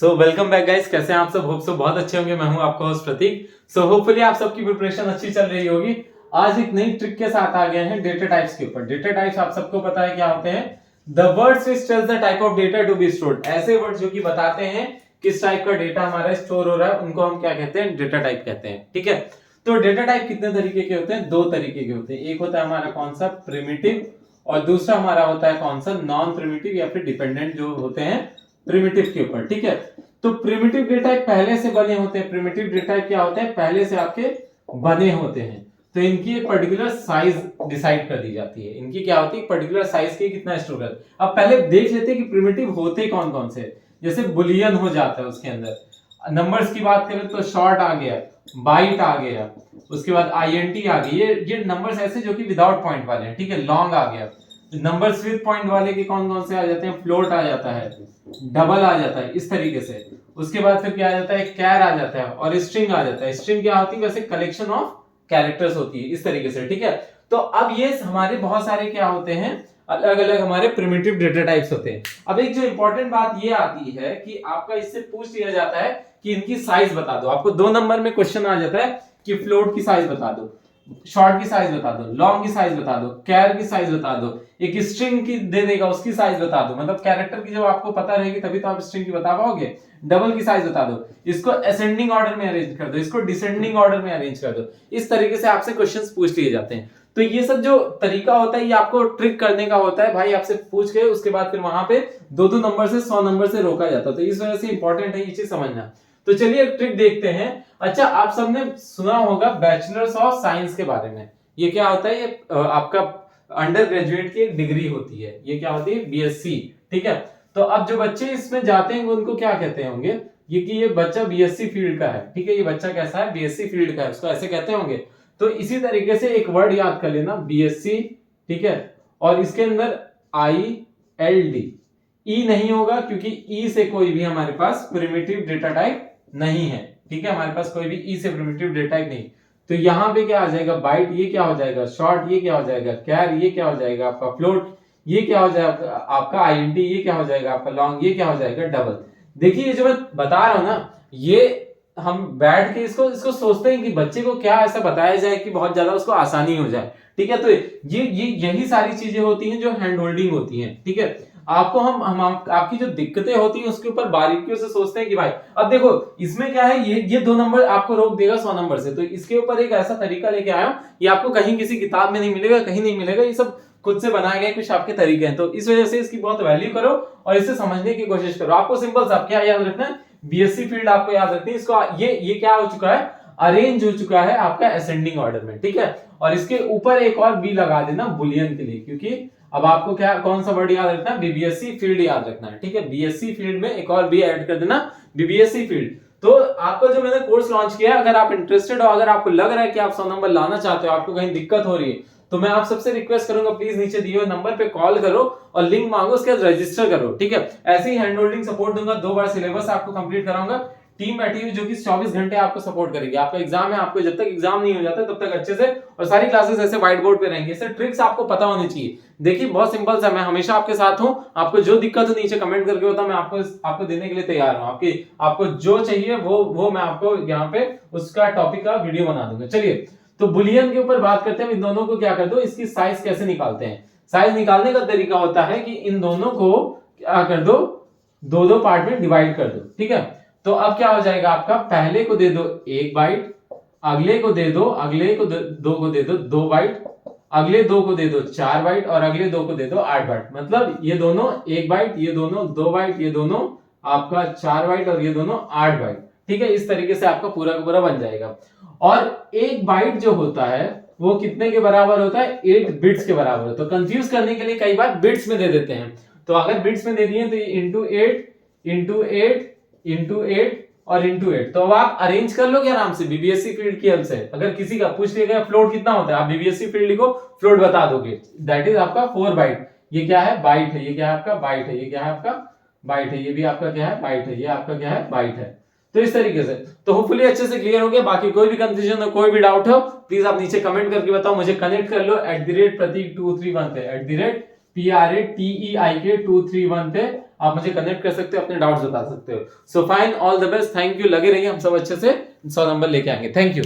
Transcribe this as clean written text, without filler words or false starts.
Welcome back guys, कैसे हैं आप सब? होप सो बहुत अच्छे होंगे। मैं हूं आपका होस्ट प्रतीक। होपफुली आप सबकी प्रिपरेशन अच्छी चल रही होगी। आज एक नई ट्रिक के साथ आ गए हैं डेटा टाइप्स के ऊपर। डेटा टाइप्स आप सबको पता है क्या होते हैं? The words which tells the type of data to be stored. ऐसे वर्ड्स जो कि बताते हैं किस टाइप का डेटा हमारा स्टोर हो रहा है, उनको हम क्या कहते हैं? डेटा टाइप कहते हैं। ठीक है, तो डेटा टाइप कितने तरीके के होते हैं? दो तरीके के होते हैं। एक होता है हमारा कौन सा? प्रिमिटिव, और दूसरा हमारा होता है कौन सा? नॉन प्रिमिटिव या फिर डिपेंडेंट, जो होते हैं प्रिमिटिव के ऊपर। ठीक है, तो प्रिमिटिव डेटा पहले से बने होते हैं। प्रिमिटिव डेटा क्या होते हैं? पहले से आपके बने होते हैं। तो इनकी एक पर्टिकुलर साइज डिसाइड कर दी जाती है। इनकी क्या होती है? पर्टिकुलर साइज के कितना स्टोर है। अब पहले देख लेते हैं कि प्रिमिटिव होते कौन कौन से। जैसे बुलियन हो जाता है, उसके अंदर नंबर्स की बात करें तो शॉर्ट आ गया, बाइट आ गया, उसके बाद आईएनटी आ गई। ये नंबर्स ऐसे जो कि विदाउट पॉइंट वाले हैं। ठीक है, लॉन्ग आ गया। नंबर्स विद पॉइंट वाले के कौन कौन से आ जाते हैं? फ्लोट आ जाता है, डबल आ जाता है, इस तरीके से। उसके बाद फिर क्या आ जाता है? कैर आ जाता है, और स्ट्रिंग आ जाता है। स्ट्रिंग क्या होती है? वैसे कलेक्शन ऑफ कैरेक्टर्स होती है, इस तरीके से। ठीक है, तो अब ये हमारे बहुत सारे क्या होते हैं? अलग अलग हमारे प्रिमिटिव डेटा टाइप्स होते हैं। अब एक जो इंपॉर्टेंट बात ये आती है कि आपका इससे पूछ लिया जाता है कि इनकी साइज बता दो। आपको 2 नंबर में क्वेश्चन आ जाता है कि फ्लोट की साइज बता दो, शॉर्ट की साइज बता दो, लॉन्ग की साइज बता दो, कैर की साइज बता दो, एक स्ट्रिंग की दे देगा उसकी साइज बता दो। मतलब कैरेक्टर की जब आपको पता रहेगी तभी तो आप स्ट्रिंग की बता पाओगे। डबल की साइज बता दो, इसको असेंडिंग ऑर्डर में अरेंज कर दो, इसको डिसेंडिंग ऑर्डर में अरेंज कर दो। इस तरीके से आपसे क्वेश्चंस पूछ लिए जाते हैं। तो ये सब जो तरीका होता है ये आपको ट्रिक करने का होता है भाई। आपसे पूछ के उसके बाद फिर वहां पे 2-2 नंबर से 100 नंबर से रोका जाता है। तो इस वजह से इंपॉर्टेंट है ये चीज समझना। तो चलिए एक ट्रिक देखते हैं। अच्छा, आप सबने सुना होगा बैचलर्स ऑफ साइंस के बारे में। ये क्या होता है? ये आपका अंडर ग्रेजुएट की एक डिग्री होती है। ये क्या होती है? बीएससी। ठीक है, तो अब जो बच्चे इसमें जाते हैं उनको क्या कहते होंगे? ये कि ये बच्चा बीएससी फील्ड का है। ठीक है, ये बच्चा कैसा है? बीएससी फील्ड का है, उसको ऐसे कहते होंगे। तो इसी तरीके से एक वर्ड याद कर लेना, बीएससी। ठीक है, और इसके अंदर ILD, ई नहीं होगा क्योंकि ई से कोई भी हमारे पास प्रिमिटिव डेटा टाइप नहीं है। ठीक है, हमारे पास कोई भी ई से प्रिमिटिव डेटा टाइप नहीं। तो यहां पे क्या आ जाएगा? बाइट, ये क्या हो जाएगा? शॉर्ट, ये क्या हो जाएगा? कैर, ये क्या हो जाएगा आपका? फ्लोट, ये क्या हो जाएगा आपका? आईएनटी, ये क्या हो जाएगा आपका? लॉन्ग, ये क्या हो जाएगा? डबल। देखिए ये जो मैं बता रहा हूं ना, ये हम बैठ के इसको इसको सोचते हैं कि बच्चे को क्या ऐसा बताया जाए कि बहुत ज्यादा उसको आसानी हो जाए। ठीक है, तो ये यही सारी चीजें होती हैं जो हैंड होल्डिंग होती हैं। ठीक है, आपको हम आपकी जो दिक्कतें होती हैं उसके ऊपर बारीकियों से सोचते हैं कि भाई अब देखो इसमें क्या है, ये 2 नंबर आपको रोक देगा 100 नंबर से। तो इसके ऊपर एक ऐसा तरीका लेके आया हूं, ये आपको कहीं किसी किताब में नहीं मिलेगा, कहीं नहीं मिलेगा। ये सब खुद से बनाए गए कुछ आपके तरीके हैं। तो इस वजह से इसकी बहुत वैल्यू करो और इसे समझने की कोशिश करो। आपको सिंपल सा क्या याद रखना है? बीएससी फील्ड आपको याद रखनी है। इसको ये क्या हो चुका है? अरेंज हो चुका है आपका असेंडिंग ऑर्डर में। ठीक है, और इसके ऊपर एक और बी लगा देना बुलियन के लिए, क्योंकि अब आपको क्या कौन सा वर्ड याद रखना है? बीबीएससी फील्ड याद रखना है। ठीक है, बीएससी फील्ड में एक और बी ऐड कर देना, बीबीएससी फील्ड। तो आपका जो मैंने कोर्स लॉन्च किया, अगर आप इंटरेस्टेड हो, अगर आपको लग रहा है कि आप 100 नंबर लाना चाहते हो, आपको कहीं दिक्कत हो रही है, तो मैं आप सबसे रिक्वेस्ट करूंगा प्लीज नीचे दिए हुए नंबर पे कॉल करो और लिंक मांगो, उसके बाद रजिस्टर करो। ठीक है, ऐसे ही हैंड होल्डिंग सपोर्ट दूंगा, 2 बार सिलेबस आपको कंप्लीट कराऊंगा। टीम बैठी हुई जो कि 24 घंटे आपको सपोर्ट करेगी। आपका एग्जाम है, आपको जब तक एग्जाम नहीं हो जाता तब तक अच्छे से, और सारी क्लासेस ऐसे व्हाइट बोर्ड पे रहेंगी। इससे ट्रिक्स आपको पता होनी चाहिए। देखिए बहुत सिंपल सा, मैं हमेशा आपके साथ हूं। आपको जो दिक्कत हो नीचे कमेंट करके बताओ, मैं आपको देने के लिए तैयार हूं। आपको जो चाहिए वो मैं आपको यहाँ पे उसका टॉपिक का वीडियो बना दूंगा। चलिए, तो बुलियन के ऊपर बात करते हैं। इन दोनों को क्या कर दो, इसकी साइज कैसे निकालते हैं? साइज निकालने का तरीका होता है कि इन दोनों को क्या कर दो, 2-2 पार्ट में डिवाइड कर दो। ठीक है, तो अब क्या हो जाएगा आपका? पहले को दे दो 1 बाइट, अगले को दे दो, अगले को 2 को दे दो 2 बाइट, अगले 2 को दे दो 4 बाइट, और अगले 2 को दे दो 8 बाइट। मतलब ये दोनों 1 बाइट, ये दोनों 2 बाइट, ये दोनों आपका 4 बाइट, और ये दोनों 8 बाइट। ठीक है, इस तरीके से आपका पूरा का पूरा बन जाएगा। और 1 बाइट जो होता है वो कितने के बराबर होता है? 8 बिट्स के बराबर। तो कंफ्यूज करने के लिए कई बार बिट्स में दे देते हैं। तो अगर बिट्स में दे दिए तो ये इंटू 8 और इंटू 8। तो अब आप अरेंज कर लो आराम से बीबीएससी फील्ड की हेल्प से। अगर किसी का पूछ लिया गया फ्लोट कितना होता है, आप बीबीएससी फील्ड लिखो, फ्लोट बता दोगे। दैट इज आपका 4 बाइट। ये क्या है? बाइट है। ये क्या है आपका? बाइट है। ये क्या है आपका? बाइट है। ये भी आपका क्या है? बाइट है। ये आपका क्या है? बाइट है। तो इस तरीके से तो होपफुली अच्छे से क्लियर हो गया। बाकी कोई भी कंफ्यूजन हो, कोई भी डाउट हो, प्लीज आप नीचे कमेंट करके बताओ। मुझे कनेक्ट कर लो @pratik231 पे, @prateik231 पे आप मुझे कनेक्ट कर सकते हो, अपने डाउट्स बता सकते हो। So fine, all the best, thank you, लगे रहिए, हम सब अच्छे से 100 नंबर लेके आएंगे। Thank you.